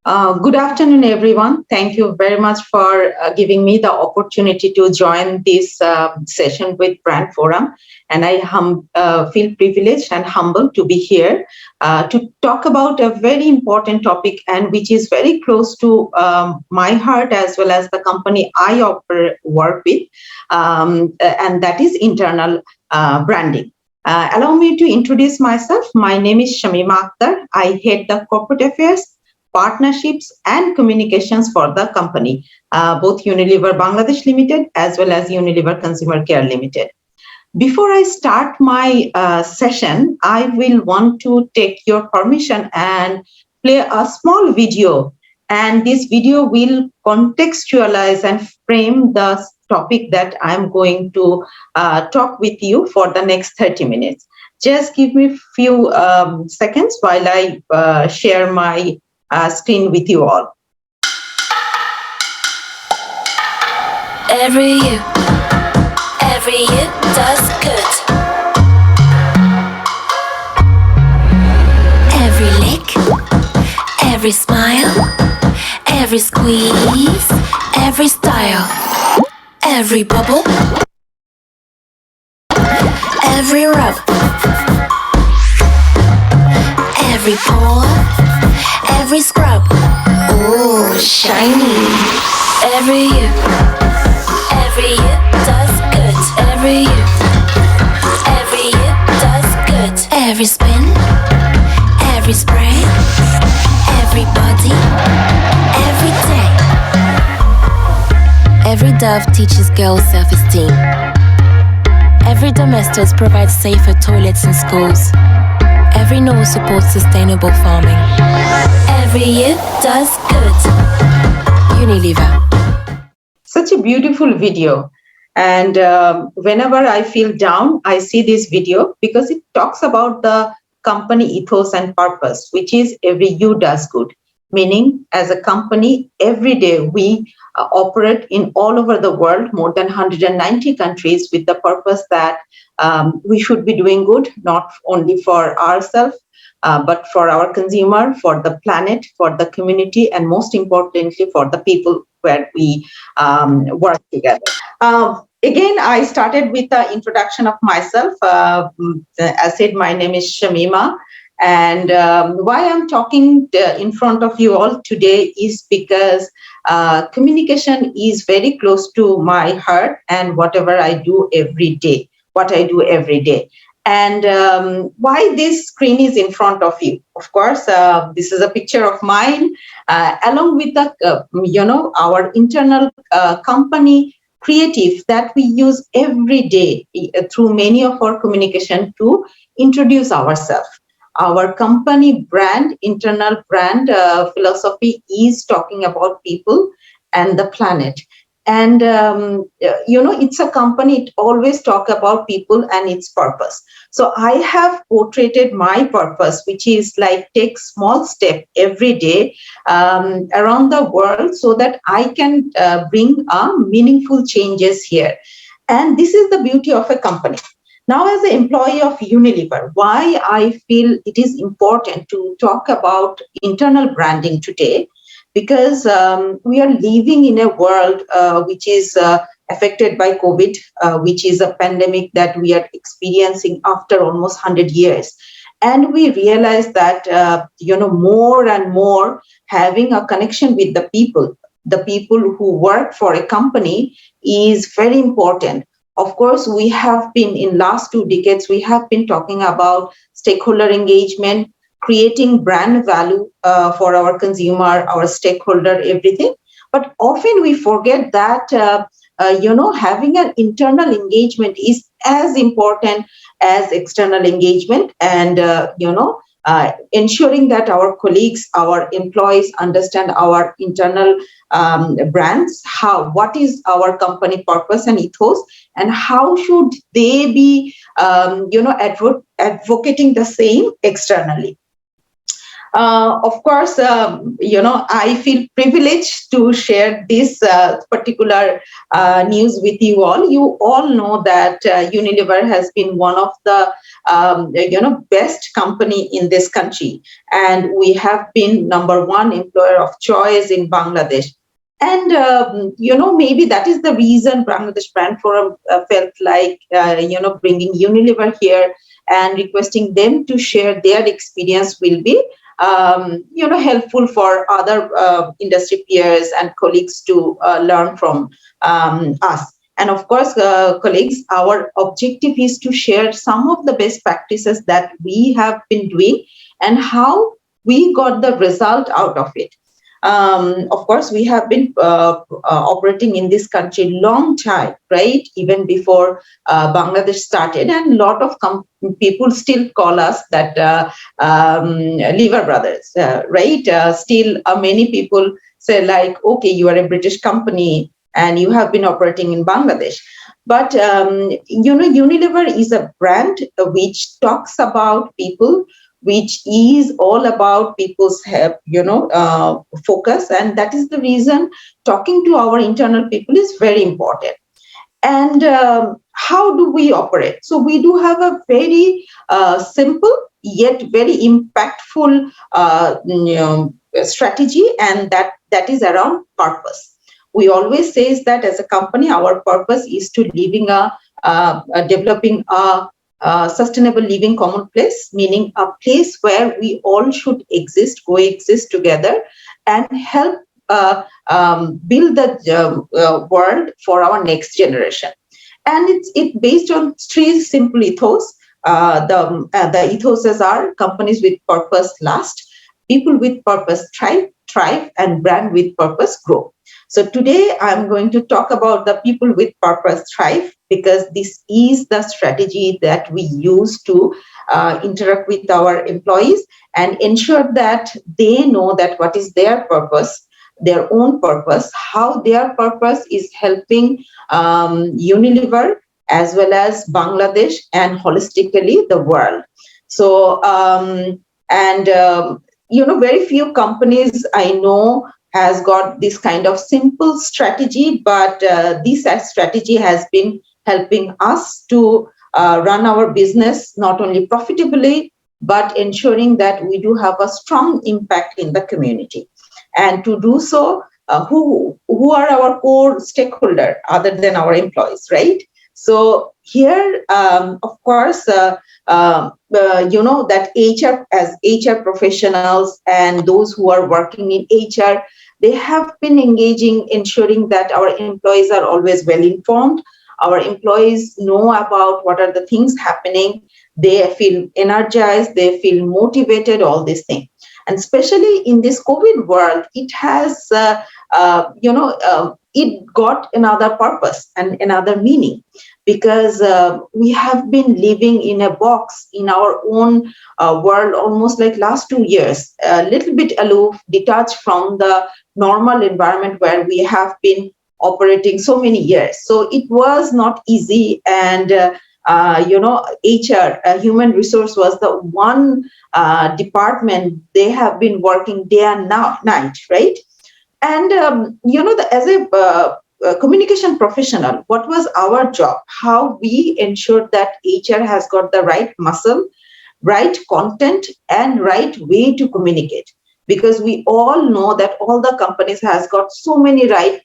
Good afternoon, everyone. Thank you very much for giving me the opportunity to join this session with Brand Forum. And I feel privileged and humbled to be here to talk about a very important topic and which is very close to my heart as well as the company I work with, and that is internal branding. Allow me to introduce myself. My name is Shamima Akhter. I head the corporate affairs, partnerships and communications for the company, both Unilever Bangladesh Limited as well as Unilever Consumer Care Limited. Before I start my session, I will want to take your permission and play a small video. And this video will contextualize and frame the topic that I'm going to talk with you for the next 30 minutes. Just give me a few seconds while I share my screen with you all. Every you does good. Every lick, every smile, every squeeze, every style, every bubble, every rub, every pore, every scrub. Ooh, shiny. Every you does good. Every you does good. Every spin, every spray, every body, every day. Every dove teaches girls self-esteem. Every domestos provides safer toilets in schools. Every nose supports sustainable farming. Every you does good. Unilever. Such a beautiful video. And whenever I feel down, I see this video because it talks about the company ethos and purpose, which is every you does good. Meaning, as a company, every day we operate in all over the world, more than 190 countries, with the purpose that we should be doing good, not only for ourselves, but for our consumer, for the planet, for the community, and most importantly, for the people where we work together. Again, I started with the introduction of myself. As said, my name is Shamima. And why I'm talking in front of you all today is because communication is very close to my heart and whatever I do every day, what I do every day. And why this screen is in front of you? Of course, this is a picture of mine, along with the, our internal company creative that we use every day through many of our communication to introduce ourselves. Our company brand, internal brand philosophy is talking about people and the planet. And, it's a company, it always talk about people and its purpose. So I have portrayed my purpose, which is like take small step every day around the world so that I can bring meaningful changes here. And this is the beauty of a company. Now, as an employee of Unilever, why I feel it is important to talk about internal branding today, because we are living in a world which is affected by COVID, which is a pandemic that we are experiencing after almost 100 years. And we realize that, more and more having a connection with the people who work for a company is very important. Of course, we have been in last 2 decades, we have been talking about stakeholder engagement, creating brand value for our consumer, our stakeholder, everything. But often we forget that, having an internal engagement is as important as external engagement, and, ensuring that our colleagues, our employees understand our internal brands, what is our company purpose and ethos, and how should they be, advocating the same externally. Of course, I feel privileged to share this particular news with you all. You all know that Unilever has been one of the best company in this country, and we have been number one employer of choice in Bangladesh. And maybe that is the reason Bangladesh Brand Forum felt like bringing Unilever here and requesting them to share their experience will be helpful for other industry peers and colleagues to learn from us. And of course, colleagues, our objective is to share some of the best practices that we have been doing and how we got the result out of it. Of course, we have been operating in this country long time, right? Even before Bangladesh started, and a lot of people still call us that Lever Brothers, right? Still, many people say like, okay, you are a British company and you have been operating in Bangladesh. But, Unilever is a brand which talks about people, which is all about people's focus. And that is the reason talking to our internal people is very important. And how do we operate? So we do have a very simple yet very impactful strategy, and that is around purpose. We always say that as a company, our purpose is to developing a sustainable living commonplace, meaning a place where we all should coexist together, and help build the world for our next generation. And it's based on three simple ethos. The ethoses are: companies with purpose last, people with purpose thrive, and brand with purpose grow. So today I'm going to talk about the people with purpose thrive, because this is the strategy that we use to interact with our employees and ensure that they know that what is their purpose, their own purpose, how their purpose is helping Unilever as well as Bangladesh and holistically the world. So, very few companies I know has got this kind of simple strategy, but this strategy has been helping us to run our business not only profitably, but ensuring that we do have a strong impact in the community. And to do so, who are our core stakeholder other than our employees, right? So here, of course, that HR, as HR professionals and those who are working in HR, they have been engaging, ensuring that our employees are always well informed. Our employees know about what are the things happening. They feel energized, they feel motivated, all these things. And especially in this COVID world, it has, it got another purpose and another meaning, because we have been living in a box in our own world almost like last 2 years, a little bit aloof, detached from the normal environment where we have been operating so many years. So it was not easy, and HR, human resource, was the one department they have been working day and night, right? And as a communication professional, what was our job? How we ensured that HR has got the right muscle, right content, and right way to communicate. Because we all know that all the companies has got so many right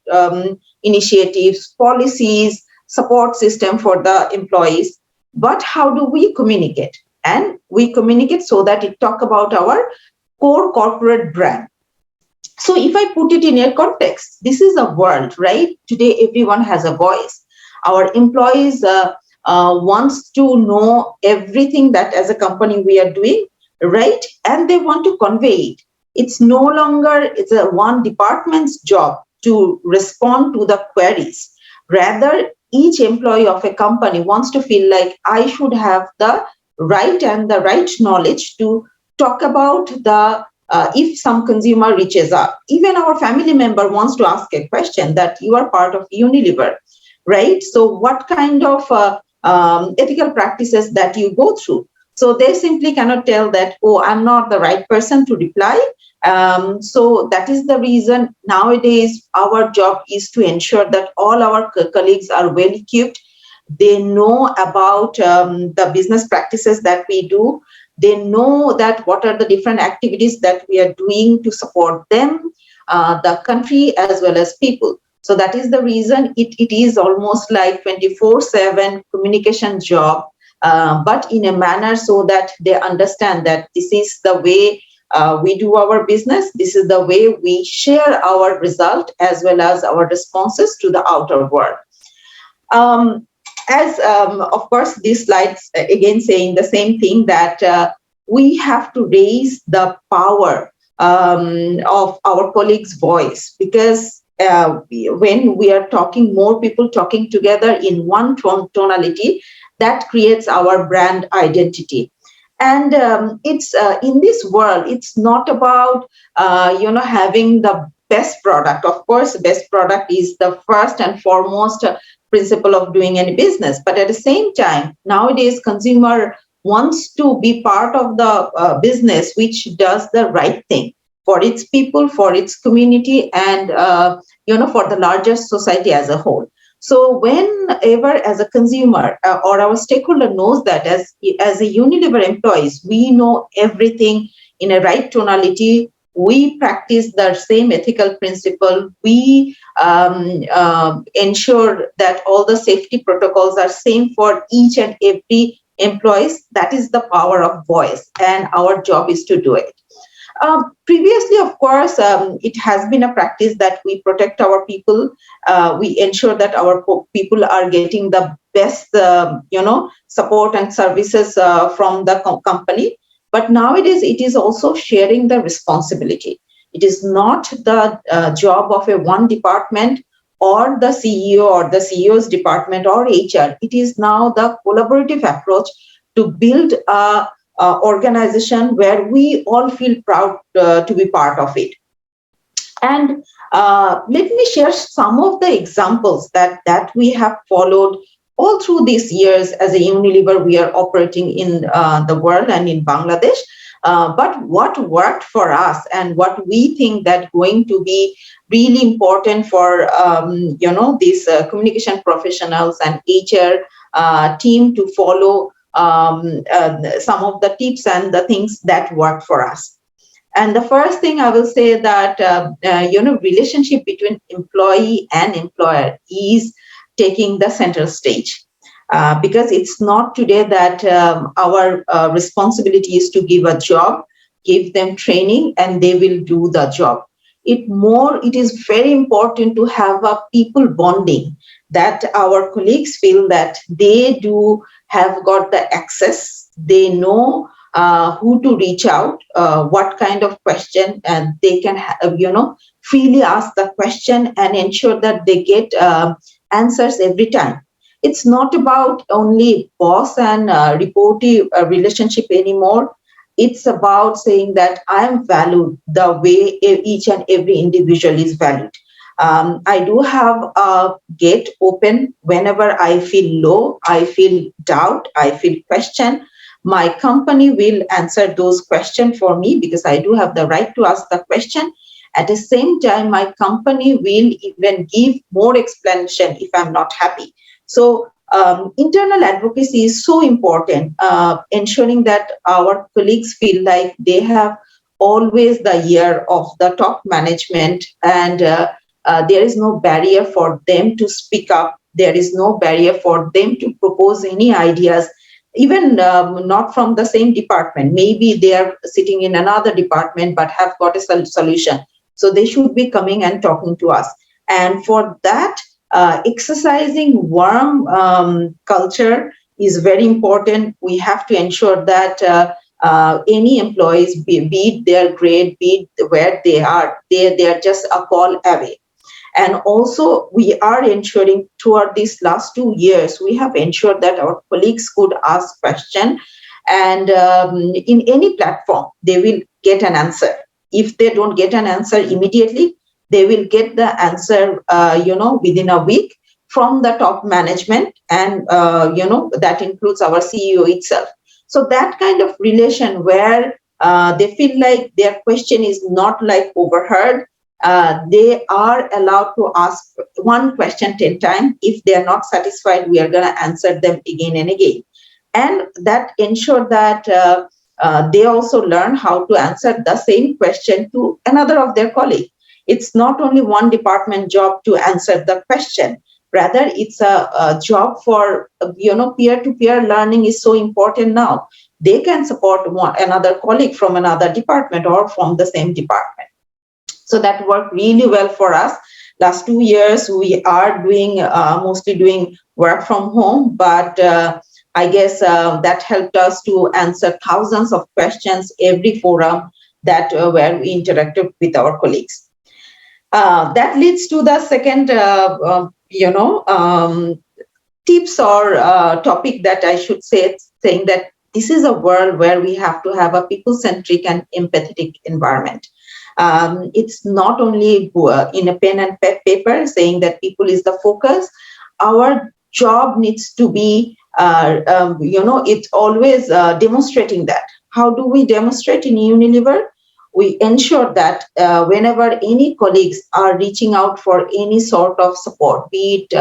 initiatives, policies, support system for the employees. But how do we communicate? And we communicate so that it talk about our core corporate brand. So if I put it in a context, this is a world, right? Today, everyone has a voice. Our employees wants to know everything that as a company we are doing, right? And they want to convey it. It's no longer it's a one department's job to respond to the queries. Rather, each employee of a company wants to feel like I should have the right and the right knowledge to talk about the if some consumer reaches out. Even our family member wants to ask a question that you are part of Unilever, right? So what kind of ethical practices that you go through? So they simply cannot tell that, oh, I'm not the right person to reply. So that is the reason nowadays our job is to ensure that all our colleagues are well equipped. They know about the business practices that we do. They know that what are the different activities that we are doing to support them, the country, as well as people. So that is the reason it is almost like 24/7 communication job, but in a manner so that they understand that this is the way we do our business. This is the way we share our result as well as our responses to the outer world. As of course, these slides again saying the same thing, that we have to raise the power of our colleagues' voice, because when we are talking, more people talking together in one tonality, that creates our brand identity. And it's in this world, it's not about having the best product. Of course, best product is the first and foremost principle of doing any business. But at the same time, nowadays, consumer wants to be part of the business which does the right thing for its people, for its community, and for the larger society as a whole. So whenever, as a consumer or our stakeholder knows that as a Unilever employees, we know everything in a right tonality, we practice the same ethical principle, we ensure that all the safety protocols are same for each and every employees. That is the power of voice, and our job is to do it. Previously, of course, it has been a practice that we protect our people. We ensure that our people are getting the best, support and services from the company. But nowadays, it is also sharing the responsibility. It is not the job of a one department or the CEO or the CEO's department or HR. It is now the collaborative approach to build a organization where we all feel proud to be part of it. And let me share some of the examples that we have followed all through these years. As a Unilever, we are operating in the world and in Bangladesh. But what worked for us and what we think that going to be really important for these communication professionals and HR team to follow some of the tips and the things that work for us. And the first thing I will say that relationship between employee and employer is taking the center stage, because it's not today that our responsibility is to give a job, give them training, and they will do the job. It is very important to have a people bonding, that our colleagues feel that they do have got the access, they know who to reach out, what kind of question, and they can freely ask the question and ensure that they get answers every time. It's not about only boss and reportee relationship anymore. It's about saying that I am valued the way each and every individual is valued. I do have a gate open whenever I feel low, I feel doubt, I feel question. My company will answer those questions for me because I do have the right to ask the question. At the same time, my company will even give more explanation if I'm not happy. So internal advocacy is so important, ensuring that our colleagues feel like they have always the ear of the top management, and there is no barrier for them to speak up. There is no barrier for them to propose any ideas, even not from the same department. Maybe they are sitting in another department but have got a solution. So they should be coming and talking to us. And for that, exercising warm culture is very important. We have to ensure that any employees, be it their grade, be it where they are just a call away. And also, we are ensuring throughout these last 2 years, we have ensured that our colleagues could ask questions, and in any platform, they will get an answer. If they don't get an answer immediately, they will get the answer, within a week from the top management, and that includes our CEO itself. So that kind of relation where they feel like their question is not like overheard. They are allowed to ask one question 10 times. If they are not satisfied, we are going to answer them again and again. And that ensure that they also learn how to answer the same question to another of their colleagues. It's not only one department job to answer the question. Rather, it's a job for, peer-to-peer learning is so important now. They can support another colleague from another department or from the same department. So that worked really well for us. Last 2 years, we are doing mostly doing work from home, but I guess that helped us to answer thousands of questions every forum that where we interacted with our colleagues. That leads to the second, tips or topic that I should say, saying that this is a world where we have to have a people-centric and empathetic environment. It's not only in a pen and paper saying that people is the focus. Our job needs to be, it's always demonstrating that. How do we demonstrate in Unilever? We ensure that whenever any colleagues are reaching out for any sort of support, be it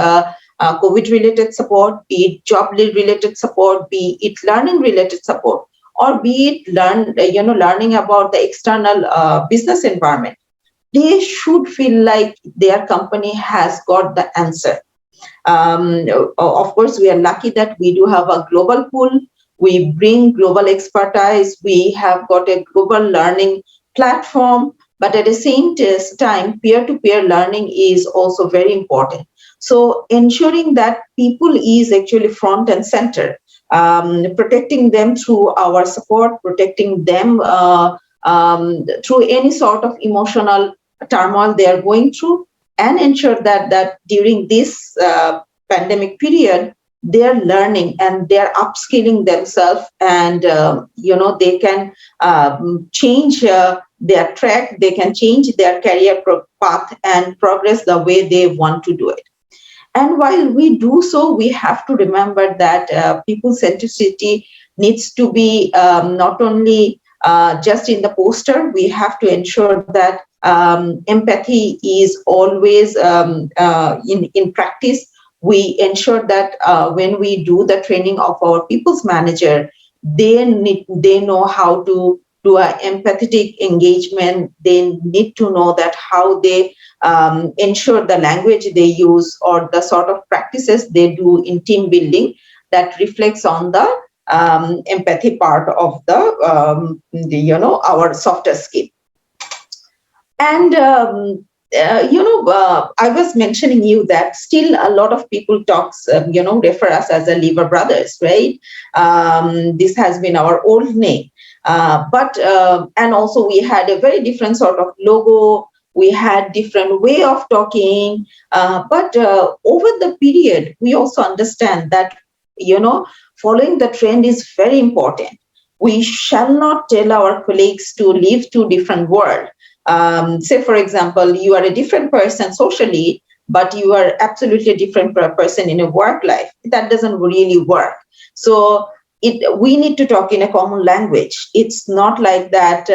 COVID-related support, be it job-related support, be it learning-related support, or be it learning about the external business environment, they should feel like their company has got the answer. Of course, we are lucky that we do have a global pool. We bring global expertise. We have got a global learning platform. But at the same time, peer-to-peer learning is also very important. So ensuring that people is actually front and center, protecting them through our support, protecting them through any sort of emotional turmoil they are going through, and ensure that during this pandemic period, they're learning and they're upskilling themselves, and they can change their track, they can change their career path and progress the way they want to do it. And while we do so, we have to remember that people centricity needs to be not only just in the poster. We have to ensure that empathy is always in practice. We ensure that when we do the training of our people's manager, they know how to do an empathetic engagement. They need to know that how they ensure the language they use or the sort of practices they do in team building that reflects on the empathy part of the our softer skill. And I was mentioning you that still a lot of people refer us as a Lever Brothers, right? This has been our old name. But and also we had a very different sort of logo. We had different way of talking. But over the period, we also understand that, following the trend is very important. We shall not tell our colleagues to live two different worlds. Say, for example, you are a different person socially, but you are absolutely a different person in a work life. That doesn't really work. So we need to talk in a common language. It's not like that,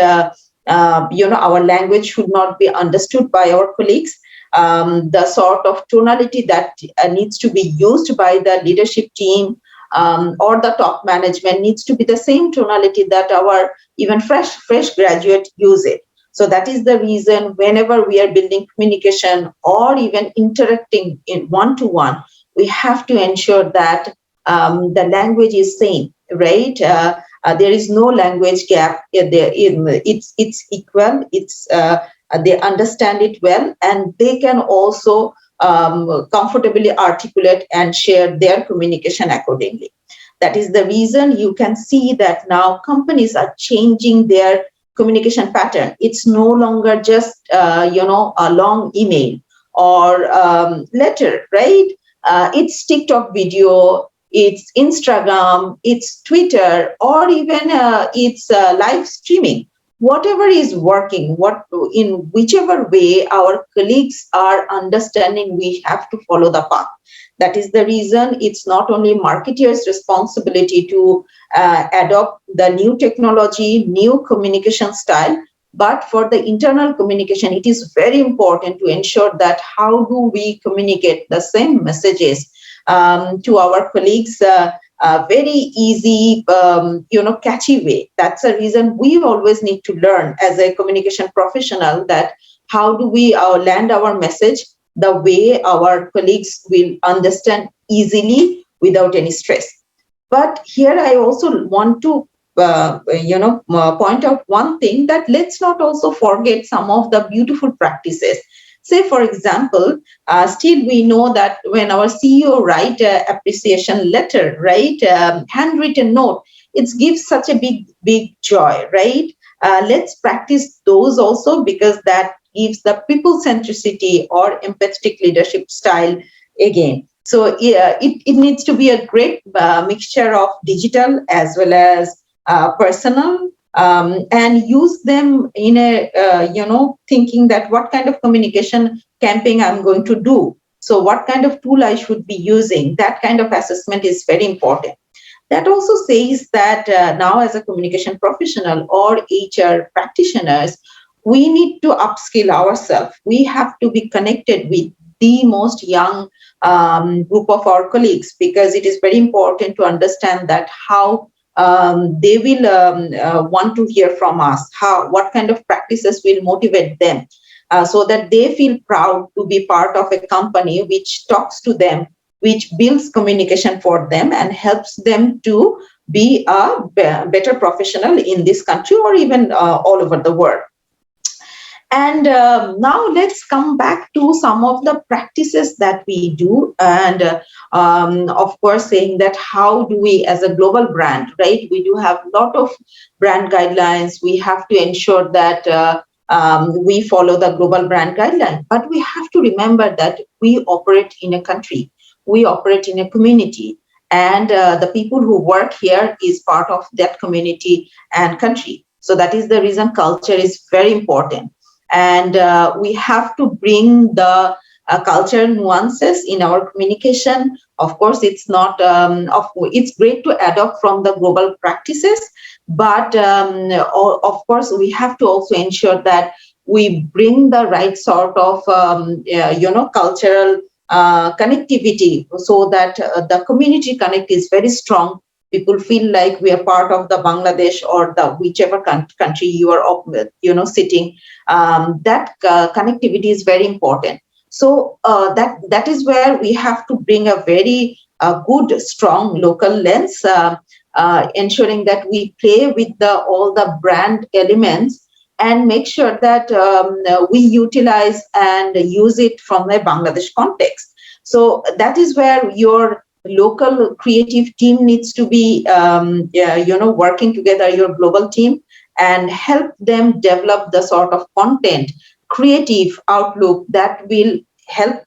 our language should not be understood by our colleagues. The sort of tonality that needs to be used by the leadership team or the top management needs to be the same tonality that our even fresh graduate use it. So that is the reason whenever we are building communication or even interacting in one-to-one, we have to ensure that the language is same, right? There is no language gap. It's equal. They understand it well, and they can also comfortably articulate and share their communication accordingly. That is the reason you can see that now companies are changing their communication pattern. It's no longer just a long email or letter, right? It's TikTok video, it's Instagram, it's Twitter, or even it's live streaming. Whatever is working, in whichever way our colleagues are understanding, we have to follow the path. That is the reason it's not only marketers' responsibility to adopt the new technology, new communication style, but for the internal communication, it is very important to ensure that how do we communicate the same messages to our colleagues very easy, catchy way. That's the reason we always need to learn as a communication professional that how do we land our message the way our colleagues will understand easily without any stress. But here I also want to point out one thing, that let's not also forget some of the beautiful practices. Say, for example, still we know that when our CEO write appreciation letter, right, handwritten note, it gives such a big joy, right? Let's practice those also, because that gives the people centricity or empathetic leadership style again. So yeah, it needs to be a great mixture of digital as well as personal, and use them in a, thinking that what kind of communication campaign I'm going to do. So what kind of tool I should be using, that kind of assessment is very important. That also says that now as a communication professional or HR practitioners, we need to upskill ourselves. We have to be connected with the most young group of our colleagues, because it is very important to understand that how they will want to hear from us, what kind of practices will motivate them, so that they feel proud to be part of a company which talks to them, which builds communication for them and helps them to be a better professional in this country or even all over the world. And now let's come back to some of the practices that we do. And of course, saying that how do we, as a global brand, right, we do have a lot of brand guidelines. We have to ensure that we follow the global brand guideline. But we have to remember that we operate in a country, we operate in a community, and the people who work here is part of that community and country. So that is the reason culture is very important. And we have to bring the cultural nuances in our communication. Of course, it's not, it's great to adopt from the global practices, but of course, we have to also ensure that we bring the right sort of, cultural connectivity, so that the community connect is very strong. People feel like we are part of the Bangladesh or the whichever country you are sitting. That connectivity is very important. So that is where we have to bring a very good, strong local lens, ensuring that we play with all the brand elements and make sure that we utilize and use it from a Bangladesh context. So that is where your local creative team needs to be, working together, your global team, and help them develop the sort of content, creative outlook that will help,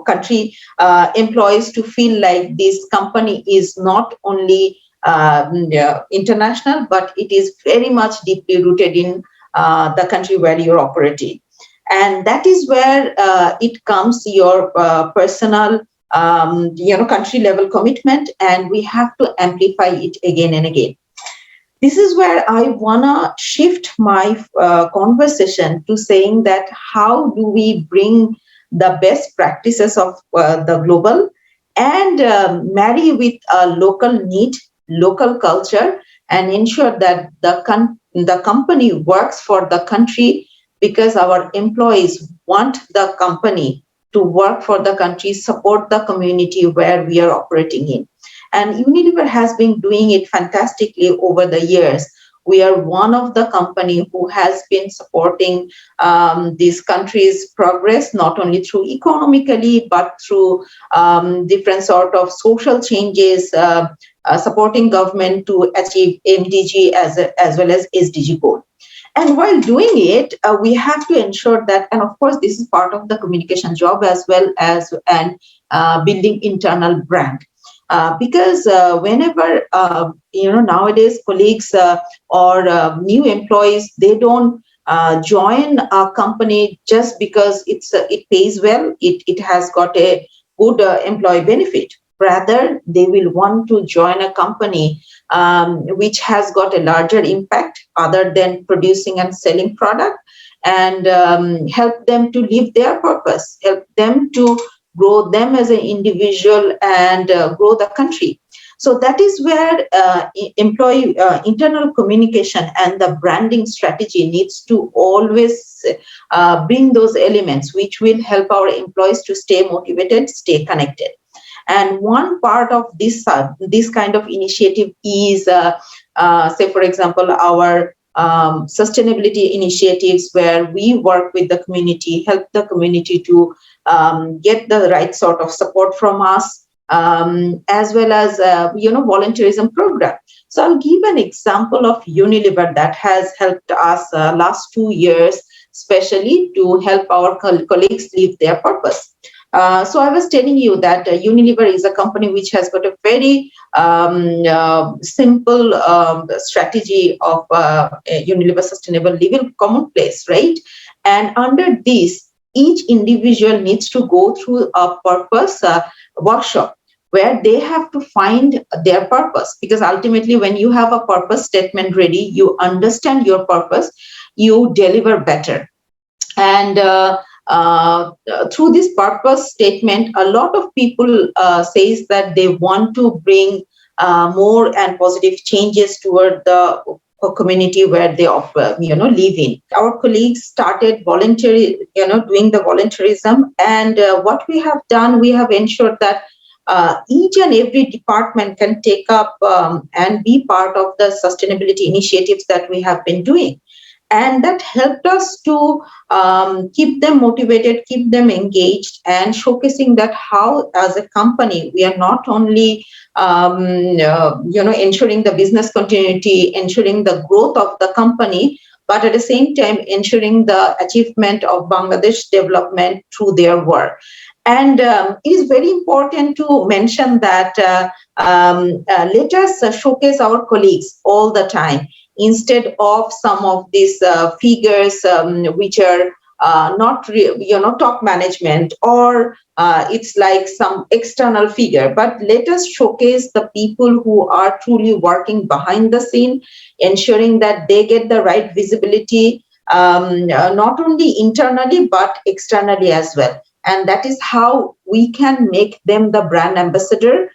country employees to feel like this company is not only international, but it is very much deeply rooted in the country where you're operating. And that is where it comes your personal, country level commitment, and we have to amplify it again and again. This is where I wanna shift my conversation to saying that how do we bring the best practices of the global and marry with a local need, local culture, and ensure that the company works for the country, because our employees want the company to work for the country, support the community where we are operating in. And Unilever has been doing it fantastically over the years. We are one of the company who has been supporting this country's progress, not only through economically, but through different sort of social changes, supporting government to achieve MDG as well as SDG goal. And while doing it, we have to ensure that, and of course, this is part of the communication job as well as and building internal brand. Because whenever, nowadays colleagues or new employees, they don't join a company just because it pays well, it has got a good employee benefit. Rather, they will want to join a company which has got a larger impact other than producing and selling product, and help them to live their purpose, help them to grow them as an individual and grow the country. So that is where employee internal communication and the branding strategy needs to always bring those elements which will help our employees to stay motivated, stay connected. And one part of this kind of initiative is, say, for example, our sustainability initiatives, where we work with the community, help the community to get the right sort of support from us, as well as volunteerism program. So I'll give an example of Unilever that has helped us last 2 years, especially to help our colleagues live their purpose. So I was telling you that Unilever is a company which has got a very simple strategy of Unilever Sustainable Living Commonplace, right? And under this, each individual needs to go through a purpose workshop where they have to find their purpose. Because ultimately, when you have a purpose statement ready, you understand your purpose, you deliver better. And through this purpose statement, a lot of people says that they want to bring more and positive changes toward the community where they live in. Our colleagues started doing the volunteerism, and what we have done, we have ensured that each and every department can take up and be part of the sustainability initiatives that we have been doing. And that helped us to keep them motivated, keep them engaged, and showcasing that how, as a company, we are not only ensuring the business continuity, ensuring the growth of the company, but at the same time ensuring the achievement of Bangladesh development through their work. And it is very important to mention that let us showcase our colleagues all the time, instead of some of these figures which are not top management, or it's like some external figure. But let us showcase the people who are truly working behind the scene, ensuring that they get the right visibility, not only internally but externally as well. And that is how we can make them the brand ambassador.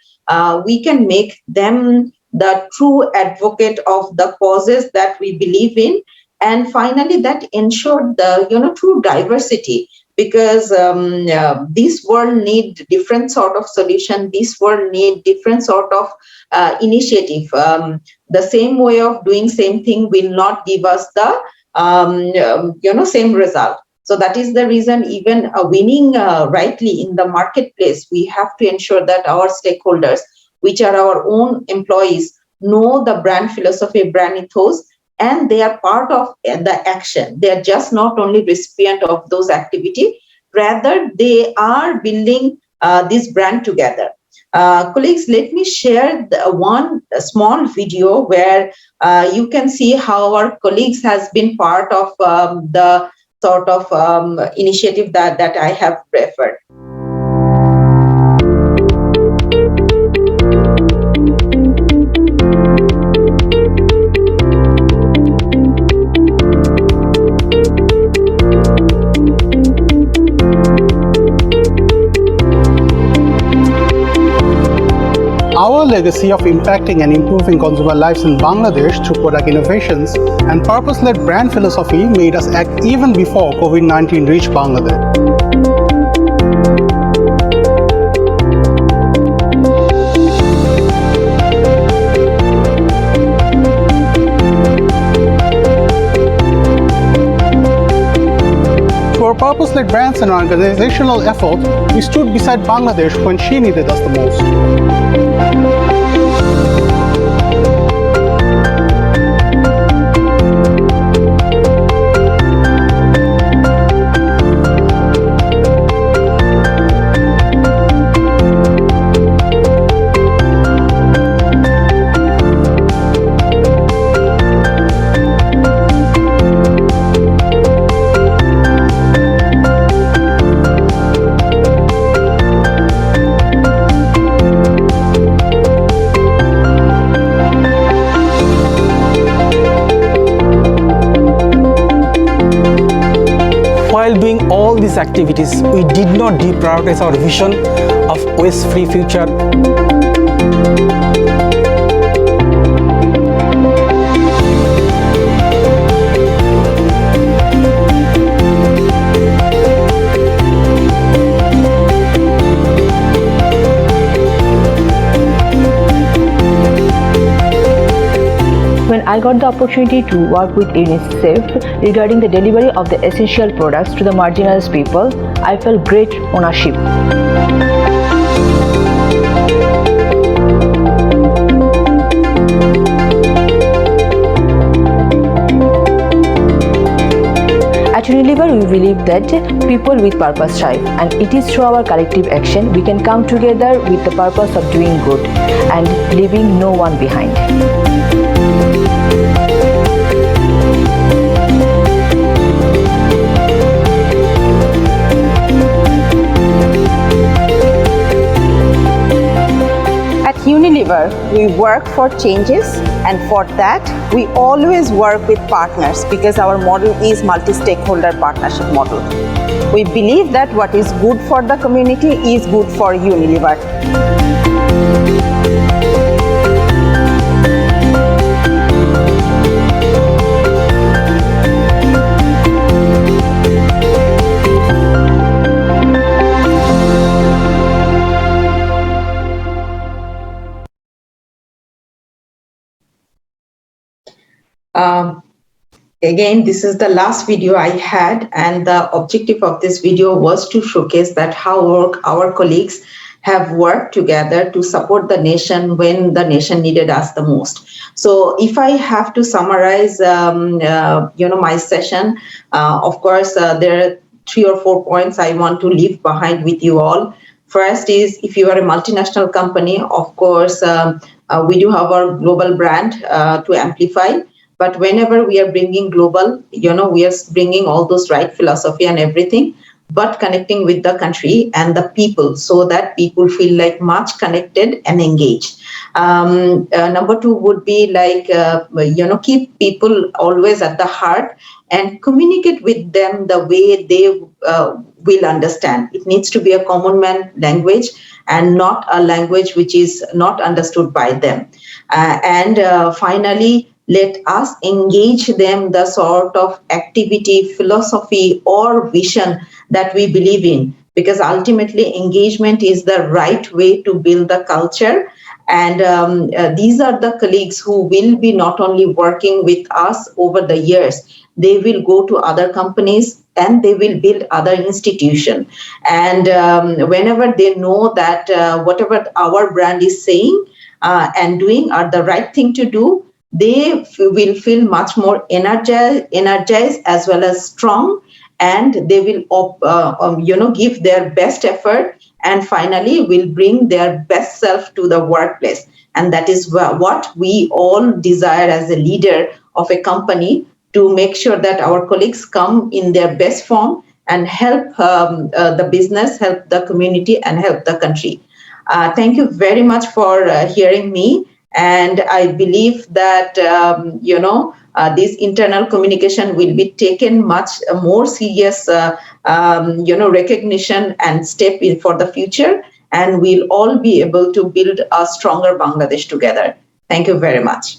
We can make them the true advocate of the causes that we believe in. And finally, that ensured the true diversity, because this world need different sort of solution. This world need different sort of initiative. The same way of doing same thing will not give us the same result. So that is the reason, even winning rightly in the marketplace, we have to ensure that our stakeholders, which are our own employees, know the brand philosophy, brand ethos, and they are part of the action. They are just not only recipient of those activities, rather they are building this brand together. Colleagues, let me share one small video where you can see how our colleagues has been part of the sort of initiative that I have referred. Our legacy of impacting and improving consumer lives in Bangladesh through product innovations and purpose-led brand philosophy made us act even before COVID-19 reached Bangladesh. Through our purpose-led brands and our organizational efforts, we stood beside Bangladesh when she needed us the most. all these activities, we did not deprioritize our vision of waste-free future. When I got the opportunity to work with UNICEF regarding the delivery of the essential products to the marginalized people, I felt great ownership. At Unilever, we believe that people with purpose thrive, and it is through our collective action we can come together with the purpose of doing good and leaving no one behind. At Unilever, we work for changes, and for that, we always work with partners because our model is multi-stakeholder partnership model. We believe that what is good for the community is good for Unilever. Again, this is the last video I had, and the objective of this video was to showcase that how our colleagues have worked together to support the nation when the nation needed us the most. So if I have to summarize, my session, of course, there are 3 or 4 points I want to leave behind with you all. First is, if you are a multinational company, of course, we do have our global brand to amplify. But whenever we are bringing global, we are bringing all those right philosophy and everything, but connecting with the country and the people so that people feel like much connected and engaged. Number 2 would be like, keep people always at the heart and communicate with them the way they will understand. It needs to be a common man language and not a language which is not understood by them. Finally, let us engage them the sort of activity, philosophy, or vision that we believe in, because ultimately engagement is the right way to build the culture. And these are the colleagues who will be not only working with us over the years, they will go to other companies and they will build other institutions. And whenever they know that whatever our brand is saying and doing are the right thing to do, they will feel much more energized as well as strong, and they will give their best effort, and finally will bring their best self to the workplace. And that is what we all desire as a leader of a company, to make sure that our colleagues come in their best form and help the business, help the community, and help the country. Thank you very much for hearing me. And I believe that, this internal communication will be taken much more serious, recognition and step in for the future. And we'll all be able to build a stronger Bangladesh together. Thank you very much.